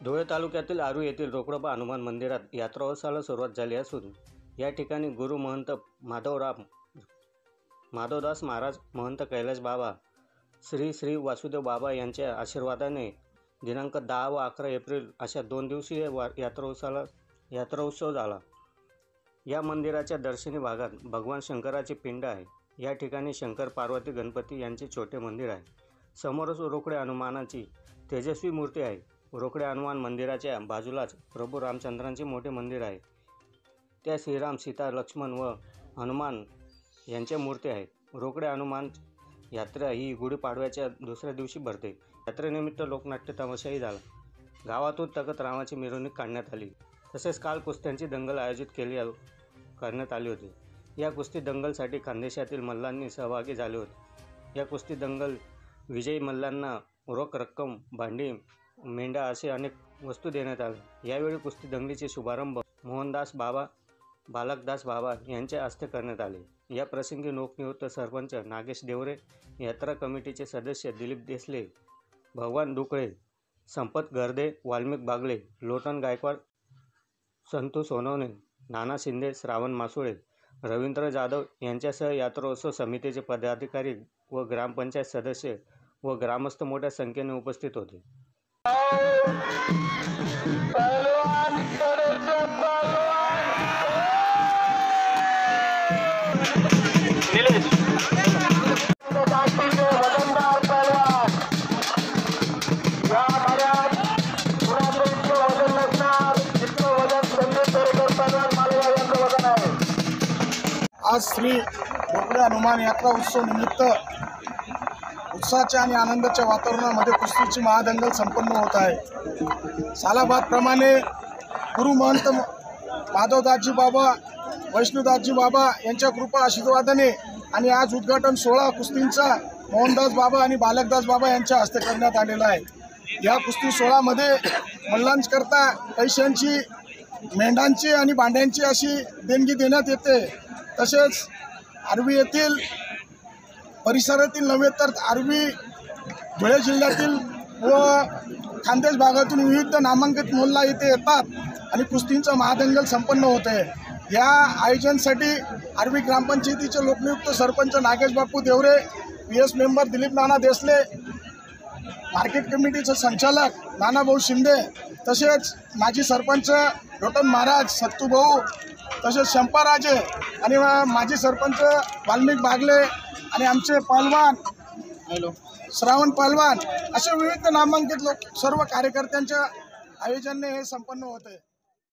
धुळे तालुक्यातील आरू येथील रोकडोबा हनुमान मंदिरात यात्रोत्सवाला सुरुवात झाली असून या ठिकाणी गुरु महंत माधवदास महाराज, महंत कैलास बाबा, श्री श्री वासुदेव बाबा यांच्या आशीर्वादाने दिनांक 10 व 11 एप्रिल अशा 2 दिवसीय यात्रोत्सव झाला। या मंदिराच्या दर्शनी भागात भगवान शंकराची पिंड आहे। या ठिकाणी शंकर, पार्वती, गणपती यांचे छोटे मंदिर आहे। समोरच रोकडे हनुमानाची तेजस्वी मूर्ती आहे। रोकडे हनुमान मंदिराच्या बाजूलाच प्रभू रामचंद्रांचे मोठे मंदिर आहे। त्या श्रीराम, सीता, लक्ष्मण व हनुमान यांच्या मूर्ती आहेत। रोकडे हनुमान यात्रा ही गुढीपाडव्याच्या दुसऱ्या दिवशी भरते। यात्रेनिमित्त लोकनाट्य तमाशाही झाला। गावातून तखत रामाची मिरवणूक काढण्यात आली। तसेच काल कुस्त्यांची दंगल आयोजित करण्यात आली होती। या कुस्ती दंगलसाठी खानदेशातील मल्लांनी सहभागी झाले होते। या कुस्ती दंगल विजयी मल्लांना रोख रक्कम, भांडी, मेंढा असे अनेक वस्तू देण्यात आल्या। यावेळी कुस्ती दंगलीचे शुभारंभ मोहनदास बाबा, बालकदास बाबा यांच्या हस्ते करण्यात आले। या प्रसंगी नवनियुक्त सरपंच नागेश देवरे, यात्रा कमिटीचे सदस्य दिलीप देसले, भगवान डुकळे, संपत गर्दे, वाल्मिक बागले, लोटन गायकवाड, संतू सोनवणे, नाना शिंदे, श्रावण मासुळे, रवींद्र जाधव यांच्यासह यात्रोत्सव समितीचे पदाधिकारी व ग्रामपंचायत सदस्य व ग्रामस्थ मोठ्या संख्येने उपस्थित होते। आज श्री रोकडे हनुमान यात्रा उत्सव निमित्त उत्साहाच्या आणि आनंदाच्या वातावरणामध्ये कुस्तीची महादंगल संपन्न होत आहे। सालाबादप्रमाणे गुरु महंत माधवदासजी बाबा, वैष्णवदासजी बाबा यांच्या कृपा आशीर्वादाने आणि आज उद्घाटन सोहळा कुस्तींचा मोहनदास बाबा आणि बालकदास बाबा यांच्या हस्ते करण्यात आलेला आहे। या कुस्ती सोहळ्यामध्ये मल्लांकरता पैशांची, मेंढांची आणि भांड्यांची अशी देणगी देण्यात येते। तसेच आर्वी येथील परिसरातील नव्हे तर आर्वी धुळे जिल्ह्यातील व खानदेश भागातून विविध नामांकित मोल्ला इथे येतात आणि कुस्तींचा महादंगल संपन्न होते। या आयोजनासाठी आर्वी ग्रामपंचायतीचे लोकनियुक्त सरपंच नागेश बापू देवरे, PS मेंबर दिलीप नाना देसले, मार्केट कमिटीचे संचालक नानाभाऊ शिंदे, तसेच माजी सरपंच लोटन महाराज, सत्तूभाऊ, तसेच शंपाराजे आणि माजी सरपंच वाल्मिक बागले आणि आमचे पहलवान श्रावण पहलवान असे विविध नामांकित लोक सर्व कार्यकर्त्यांच्या आयोजनाने हे संपन्न होते।